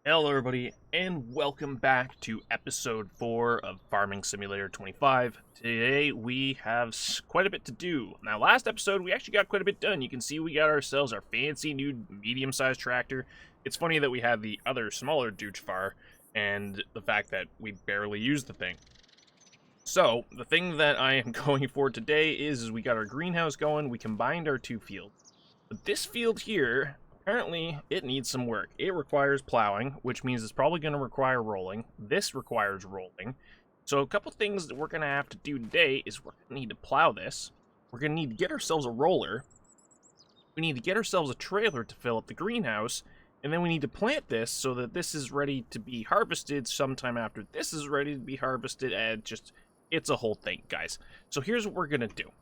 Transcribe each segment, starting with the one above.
Hello everybody, and welcome back to episode 4 of Farming Simulator 25. Today we have quite a bit to do. Now last episode we actually got quite a bit done. You can see we got ourselves our fancy new medium-sized tractor. It's funny that we had the other smaller douche far, and the fact that we barely used the thing. So, the thing that I am going for today is we got our greenhouse going, we combined our two fields. But this field here, apparently, it needs some work. It requires plowing, which means it's probably going to require rolling. This requires rolling. So a couple things that we're going to have to do today is we're going to need to plow this. We're going to need to get ourselves a roller. We need to get ourselves a trailer to fill up the greenhouse. And then we need to plant this so that this is ready to be harvested sometime after this is ready to be harvested. And it's a whole thing, guys. So here's what we're going to do.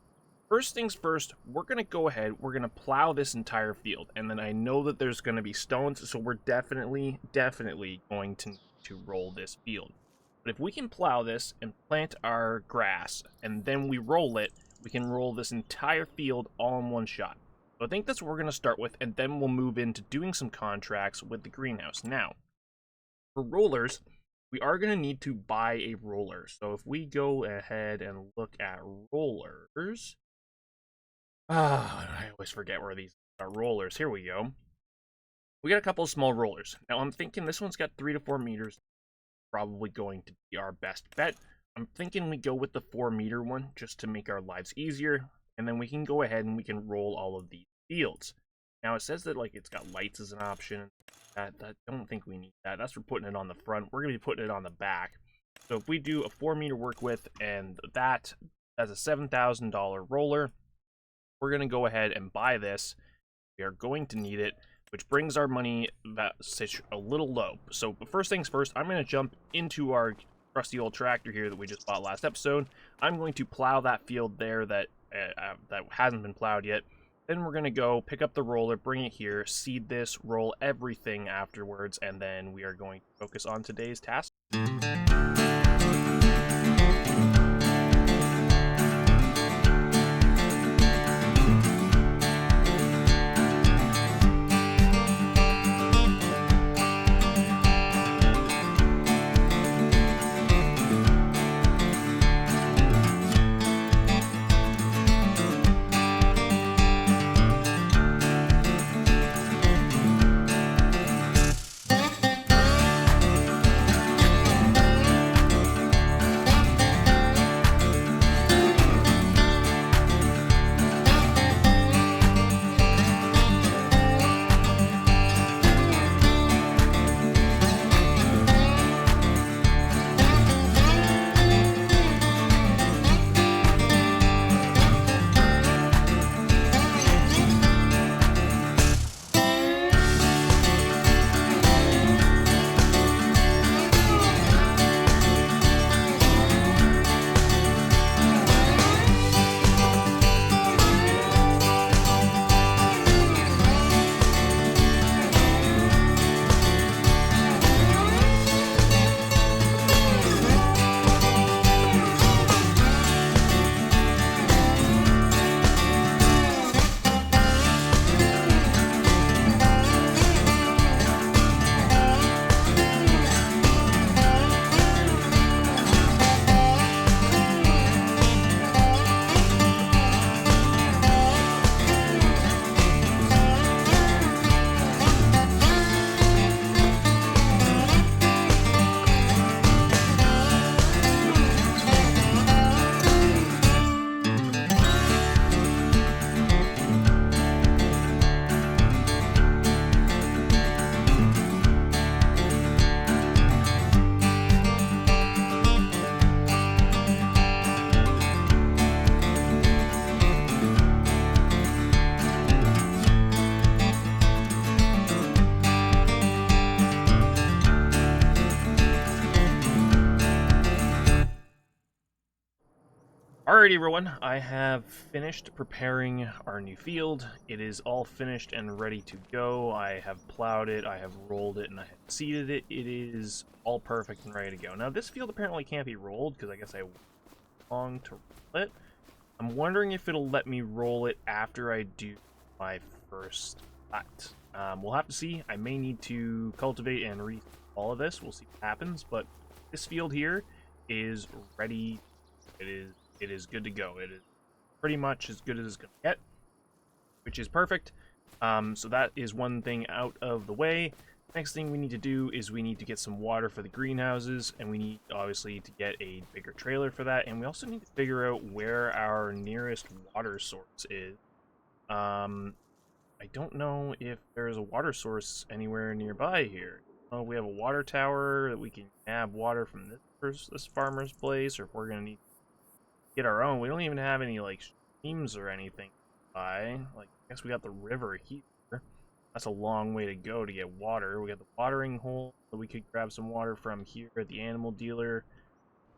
First things first, we're going to go ahead, we're going to plow this entire field, and then I know that there's going to be stones, so we're definitely going to need to roll this field. But if we can plow this and plant our grass, and then we roll it, we can roll this entire field all in one shot. So I think that's what we're going to start with, and then we'll move into doing some contracts with the greenhouse. Now, for rollers, we are going to need to buy a roller. So if we go ahead and look at rollers... I always forget where these are rollers. Here we go. We got a couple of small rollers. Now, I'm thinking this one's got 3 to 4 meters. Probably going to be our best bet. I'm thinking we go with the 4-meter one just to make our lives easier. And then we can go ahead and we can roll all of these fields. Now, it says that like it's got lights as an option. I don't think we need that. That's for putting it on the front. We're going to be putting it on the back. So if we do a 4-meter work width and that's a $7,000 roller, we're going to go ahead and buy this. We are going to need it, which brings our money a little low. So first things first, I'm going to jump into our trusty old tractor here that we just bought last episode. I'm going to plow that field there that hasn't been plowed yet. Then we're going to go pick up the roller, bring it here, seed this, roll everything afterwards, and then we are going to focus on today's task. Alrighty everyone, I have finished preparing our new field. It is all finished and ready to go. I have plowed it, I have rolled it, and I have seeded it. It is all perfect and ready to go. Now this field apparently can't be rolled because I guess I long to roll it. I'm wondering if it'll let me roll it after I do my first cut. We'll have to see. I may need to cultivate and re all of this. We'll see what happens. But this field here is ready. It is good to go. It is pretty much as good as it's gonna get, which is perfect. So that is one thing out of the way. Next thing we need to do is we need to get some water for the greenhouses, and we need obviously to get a bigger trailer for that, and we also need to figure out where our nearest water source is. I don't know if there's a water source anywhere nearby here. We have a water tower that we can have water from this farmer's place, or if we're gonna need to get our own. We don't even have any like streams or anything by. Like, I guess we got the river here. That's a long way to go to get water. We got the watering hole that we could grab some water from here at the animal dealer.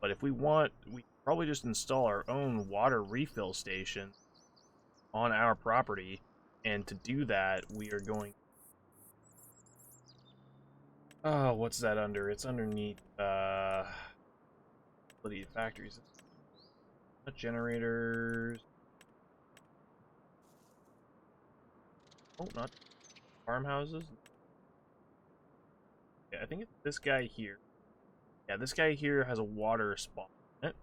But if we want, we could probably just install our own water refill station on our property. And to do that, we are going... Oh, what's that under? It's underneath, factories. Generators. Oh, not farmhouses. Yeah, I think it's this guy here. Yeah, this guy here has a water spot in it.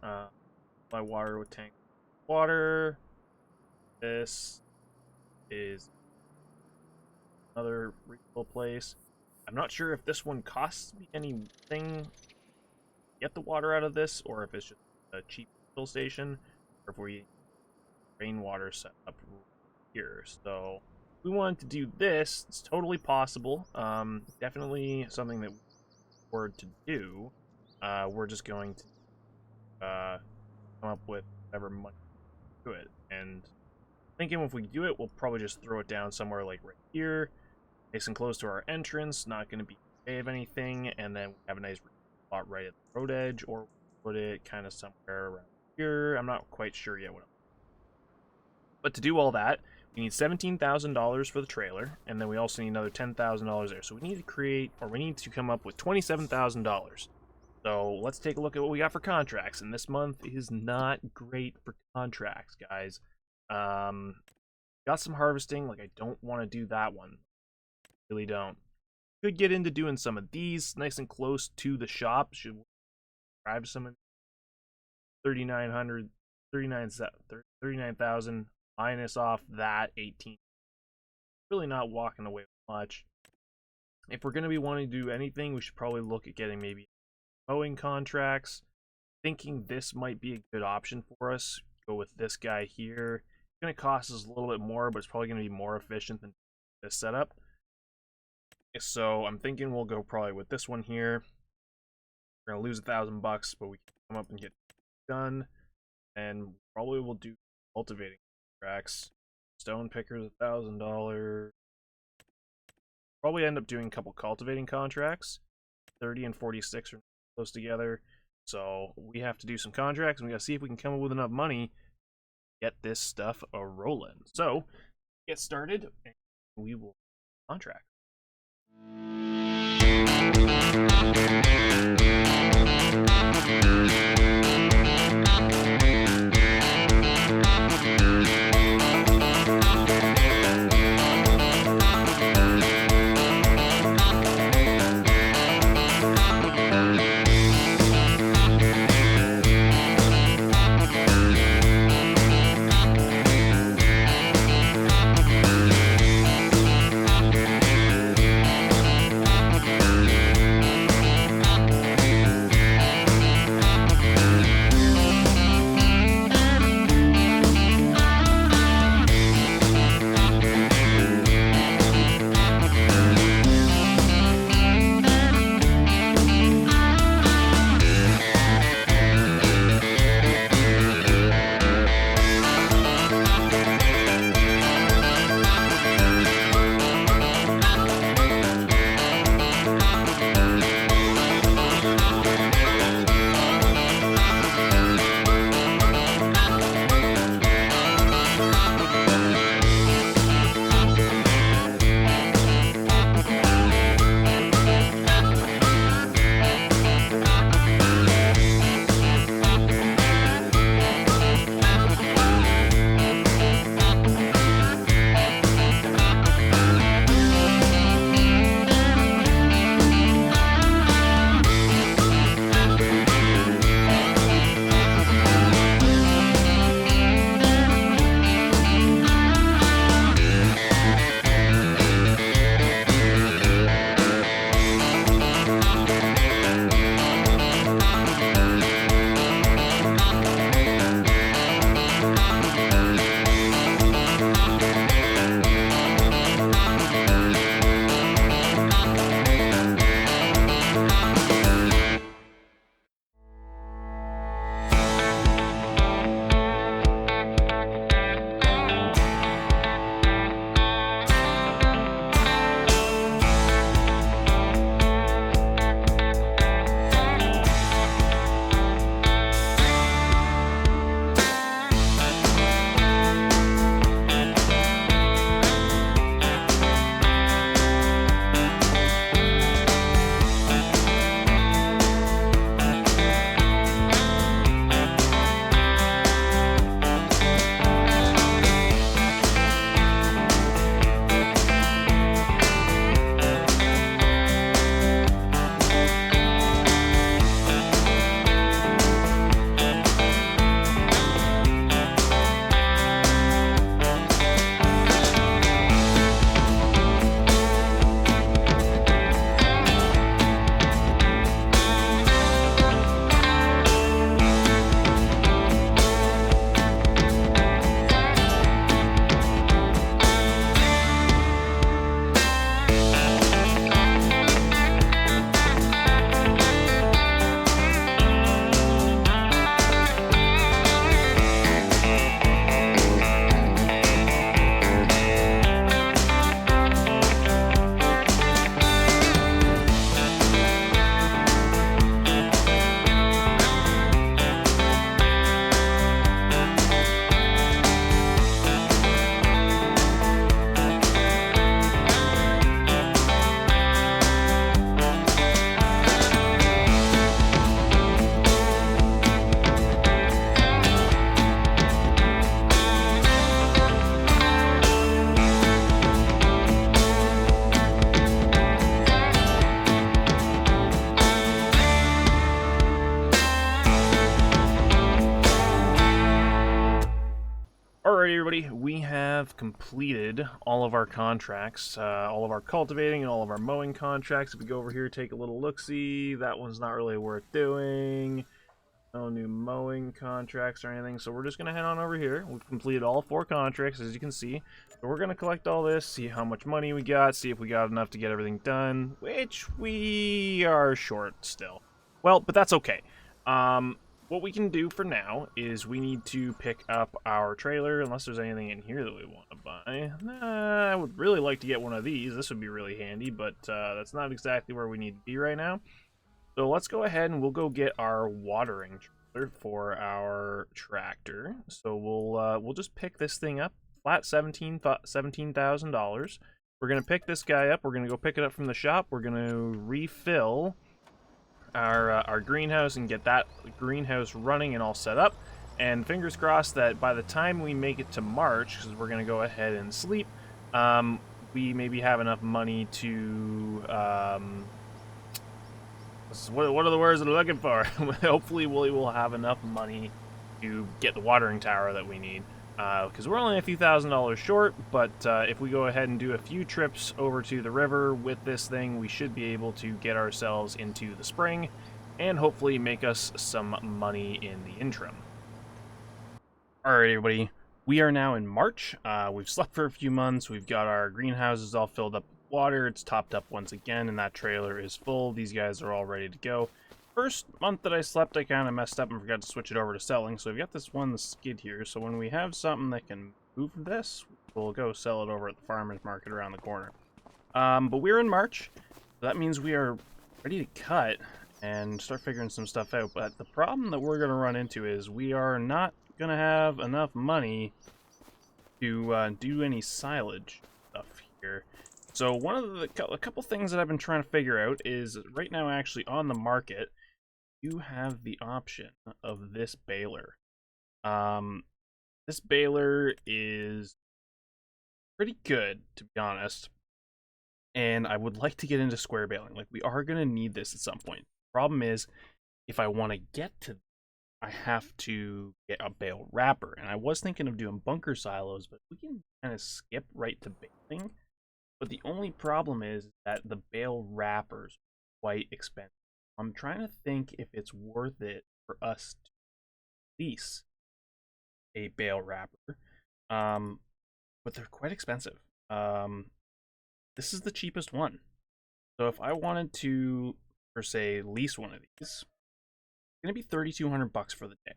My water with tank water. This is another refill place. I'm not sure if this one costs me anything to get the water out of this, or if it's just a cheap refill station, or if we rainwater set up here. So if we wanted to do this, it's totally possible. Definitely something that we can afford to do. We're just going to come up with whatever money to it, and thinking if we do it, we'll probably just throw it down somewhere like right here, nice and close to our entrance, not going to be of anything, and then we have a nice spot right at the road edge, or put it kind of somewhere around here. I'm not quite sure yet what. But to do all that, we need $17,000 for the trailer, and then we also need another $10,000 there. So we need to create, or we need to come up with $27,000. So let's take a look at what we got for contracts, and this month is not great for contracts, guys. Got some harvesting. Like, I don't want to do that one. Really don't. Could get into doing some of these nice and close to the shop. Should drive some of 39,000 minus off that 18. Really not walking away with much. If we're going to be wanting to do anything, we should probably look at getting maybe mowing contracts. Thinking this might be a good option for us. Go with this guy here. It's going to cost us a little bit more, but it's probably going to be more efficient than this setup. So I'm thinking we'll go probably with this one here. We're going to lose $1,000, but we can come up and get done. And probably we'll do cultivating contracts. Stone pickers, $1,000. Probably end up doing a couple cultivating contracts. 30 and 46 are close together. So we have to do some contracts, and we got to see if we can come up with enough money to get this stuff a-rolling. So, get started, and we will contract. have completed all of our contracts, all of our cultivating and all of our mowing contracts. If we go over here, take a little look-see, that one's not really worth doing. No new mowing contracts or anything, so we're just going to head on over here. We've completed all 4 contracts, as you can see. So we're going to collect all this, see how much money we got, see if we got enough to get everything done, which we are short still. Well, but that's okay. What we can do for now is we need to pick up our trailer, unless there's anything in here that we want to buy. I would really like to get one of these. This would be really handy, but that's not exactly where we need to be right now. So let's go ahead and we'll go get our watering trailer for our tractor. So we'll just pick this thing up, flat $17,000. We're gonna pick this guy up. We're gonna go pick it up from the shop. We're gonna refill our greenhouse and get that greenhouse running and all set up. And fingers crossed that by the time we make it to March, because we're gonna go ahead and sleep, we maybe have enough money to what are the words that I'm looking for? Hopefully we will have enough money to get the watering tower that we need. Because we're only a few $1,000s short, but if we go ahead and do a few trips over to the river with this thing, we should be able to get ourselves into the spring and hopefully make us some money in the interim. Alright everybody, we are now in March. We've slept for a few months, we've got our greenhouses all filled up with water, it's topped up once again, and that trailer is full. These guys are all ready to go. First month that I slept, I kind of messed up and forgot to switch it over to selling, so we've got this one skid here, so when we have something that can move this, we'll go sell it over at the farmer's market around the corner. But we're in March, so that means we are ready to cut and start figuring some stuff out, but the problem that we're going to run into is we are not going to have enough money to do any silage stuff here. So one of a couple things that I've been trying to figure out is right now actually on the market, you have the option of this baler. This baler is pretty good, to be honest, and I would like to get into square baling. Like, we are going to need this at some point. Problem is, if I want to get to, I have to get a bale wrapper, and I was thinking of doing bunker silos, but we can kind of skip right to baling. But the only problem is that the bale wrappers are quite expensive. I'm trying to think if it's worth it for us to lease a bale wrapper, but they're quite expensive. This is the cheapest one. So if I wanted to, per se, lease one of these, it's gonna be $3,200 for the day.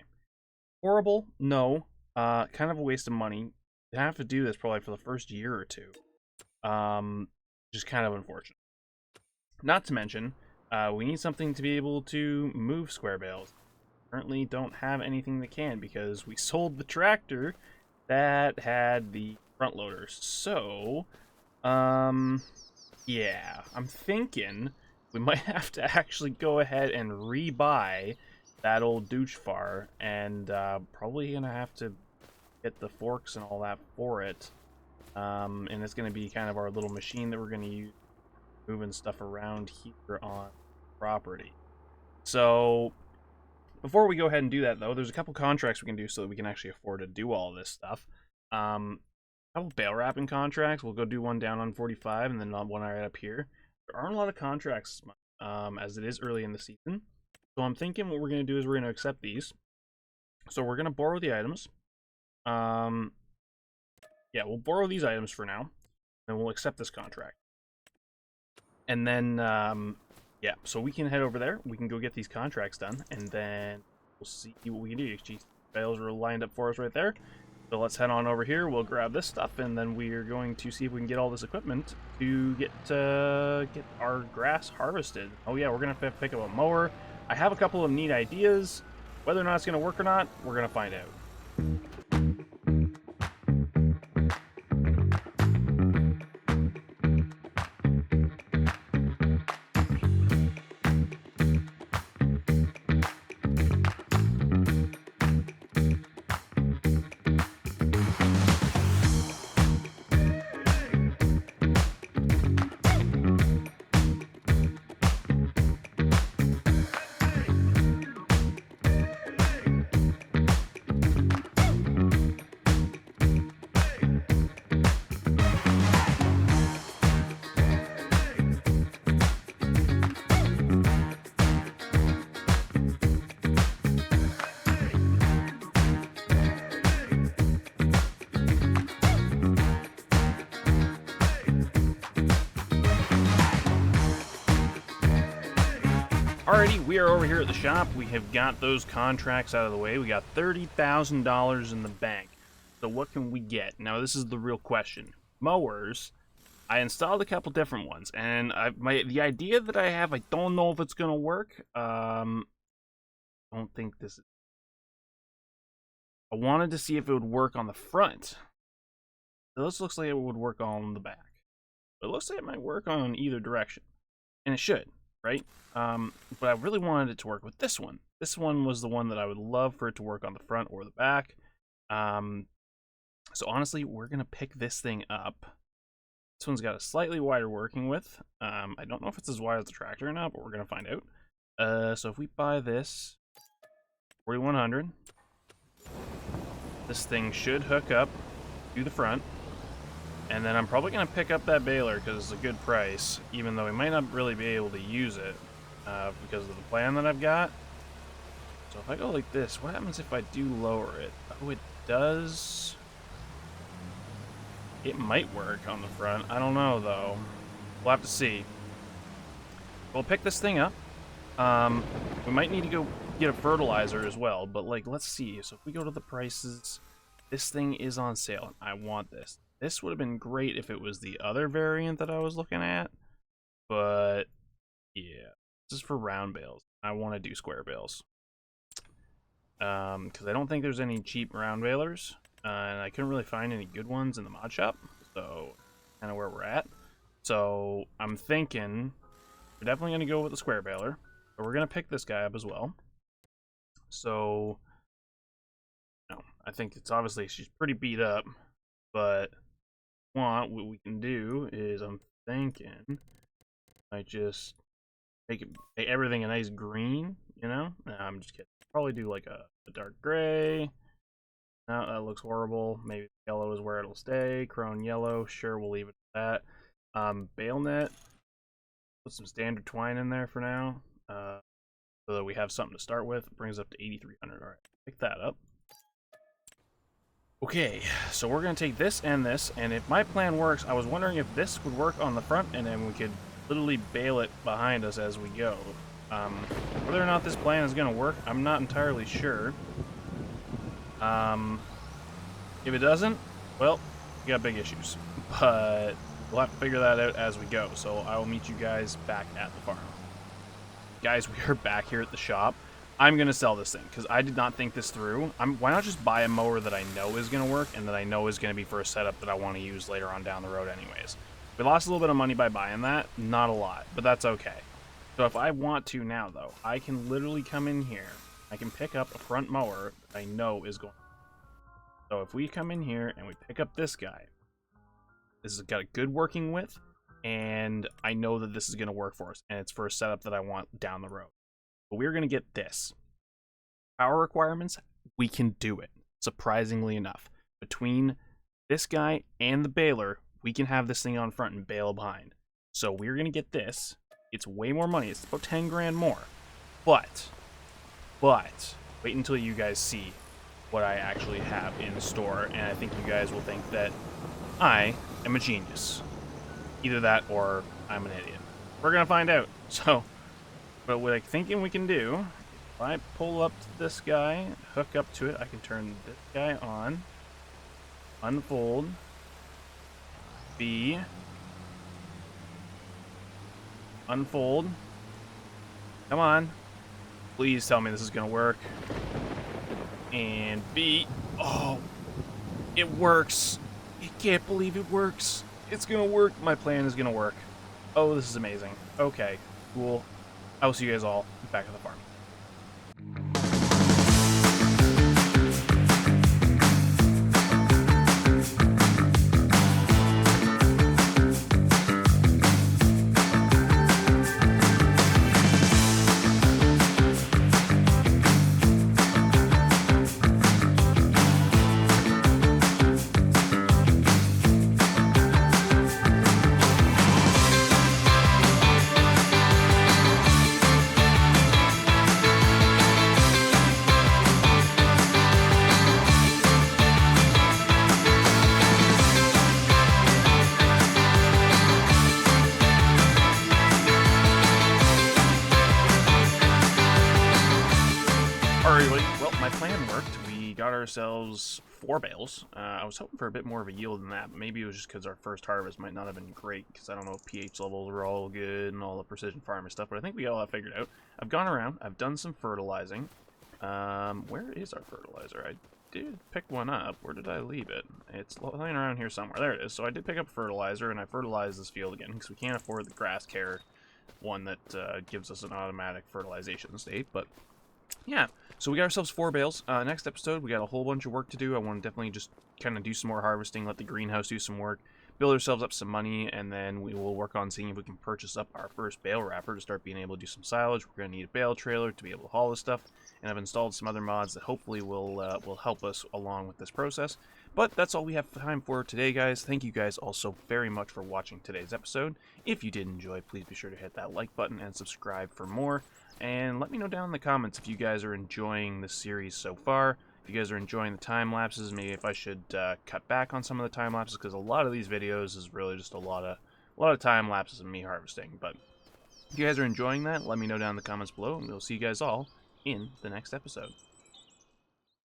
Horrible? No. Kind of a waste of money. You have to do this probably for the first year or two. Just kind of unfortunate. Not to mention, we need something to be able to move square bales. Currently don't have anything that can because we sold the tractor that had the front loaders. So, yeah, I'm thinking we might have to actually go ahead and rebuy that old douche far, and probably gonna have to get the forks and all that for it. And it's gonna be kind of our little machine that we're gonna use moving stuff around here on property. So before we go ahead and do that, though, there's a couple contracts we can do so that we can actually afford to do all this stuff. A couple bale wrapping contracts. We'll go do one down on 45 and then one right up here. There aren't a lot of contracts as it is early in the season. So I'm thinking what we're going to do is we're going to accept these. So we're going to borrow the items. Yeah, we'll borrow these items for now. And we'll accept this contract. And then, yeah, so we can head over there. We can go get these contracts done. And then we'll see what we can do. Geez, bales are lined up for us right there. So let's head on over here. We'll grab this stuff. And then we are going to see if we can get all this equipment to get our grass harvested. Oh, yeah, we're going to pick up a mower. I have a couple of neat ideas. Whether or not it's going to work or not, we're going to find out. Alrighty, we are over here at the shop. We have got those contracts out of the way. We got $30,000 in the bank. So what can we get? Now this is the real question. Mowers. I installed a couple different ones, and the idea that I have, I don't know if it's gonna work. Don't think this is. I wanted to see if it would work on the front. This looks like it would work on the back. But it looks like it might work on either direction, and it should. Right? But I really wanted it to work with this one. This one was the one that I would love for it to work on the front or the back. So honestly, we're going to pick this thing up. This one's got a slightly wider working width. I don't know if it's as wide as the tractor or not, but we're going to find out. So if we buy this, 4100, this thing should hook up to the front. And then I'm probably going to pick up that baler because it's a good price, even though we might not really be able to use it because of the plan that I've got. So if I go like this, what happens if I do lower it? Oh, it does. It might work on the front. I don't know, though. We'll have to see. We'll pick this thing up. We might need to go get a fertilizer as well, but like, let's see. So if we go to the prices, this thing is on sale. I want this. This would have been great if it was the other variant that I was looking at, but yeah, this is for round bales. I want to do square bales because I don't think there's any cheap round balers, and I couldn't really find any good ones in the mod shop, so kind of where we're at. So I'm thinking we're definitely going to go with the square baler, but we're going to pick this guy up as well. So I think it's obviously she's pretty beat up, but what we can do is I'm thinking I just make everything a nice green, you know? No, I'm just kidding. Probably do like a dark gray. No, that looks horrible. Maybe yellow is where it'll stay. Chrome yellow, sure, we'll leave it at that. Bale net. Put some standard twine in there for now, so that we have something to start with. It brings up to 8,300. All right, pick that up. Okay, so we're going to take this, and if my plan works, I was wondering if this would work on the front, and then we could literally bale it behind us as we go. Whether or not this plan is going to work, I'm not entirely sure. If it doesn't, well, we got big issues. But we'll have to figure that out as we go, so I will meet you guys back at the farm. Guys, we are back here at the shop. I'm going to sell this thing because I did not think this through. Why not just buy a mower that I know is going to work and that I know is going to be for a setup that I want to use later on down the road anyways. We lost a little bit of money by buying that. Not a lot, but that's okay. So if I want to now, though, I can literally come in here. I can pick up a front mower that I know is going. So if we come in here and we pick up this guy, this has got a good working width, and I know that this is going to work for us, and it's for a setup that I want down the road. But we're going to get this. Power requirements, we can do it, surprisingly enough. Between this guy and the baler, we can have this thing on front and bale behind. So we're going to get this. It's way more money. It's about 10 grand more. But, wait until you guys see what I actually have in store, and I think you guys will think that I am a genius. Either that or I'm an idiot. We're going to find out. So, but what I'm thinking we can do, if I pull up to this guy, hook up to it, I can turn this guy on, unfold, B, unfold, come on, please tell me this is going to work, and B, oh, it works, I can't believe it works, it's going to work, my plan is going to work, oh, this is amazing, okay, cool. I will see you guys all back at the farm. Alright, everybody. Well, my plan worked. We got ourselves 4 bales. I was hoping for a bit more of a yield than that, but maybe it was just because our first harvest might not have been great, because I don't know if pH levels were all good and all the precision farming stuff, but I think we got all that figured out. I've gone around, I've done some fertilizing. Where is our fertilizer? I did pick one up. Where did I leave it? It's lying around here somewhere. There it is. So I did pick up fertilizer, and I fertilized this field again, because we can't afford the grass care one that gives us an automatic fertilization state, but yeah, so we got ourselves 4 bales. Next episode, we got a whole bunch of work to do. I want to definitely just kind of do some more harvesting, let the greenhouse do some work, build ourselves up some money, and then we will work on seeing if we can purchase up our first bale wrapper to start being able to do some silage. We're going to need a bale trailer to be able to haul this stuff, and I've installed some other mods that hopefully will help us along with this process. But that's all we have time for today, guys. Thank you guys all so very much for watching today's episode. If you did enjoy, please be sure to hit that like button and subscribe for more. And let me know down in the comments if you guys are enjoying the series so far. If you guys are enjoying the time lapses, maybe if I should cut back on some of the time lapses, because a lot of these videos is really just a lot of time lapses of me harvesting. But if you guys are enjoying that, let me know down in the comments below, and we'll see you guys all in the next episode.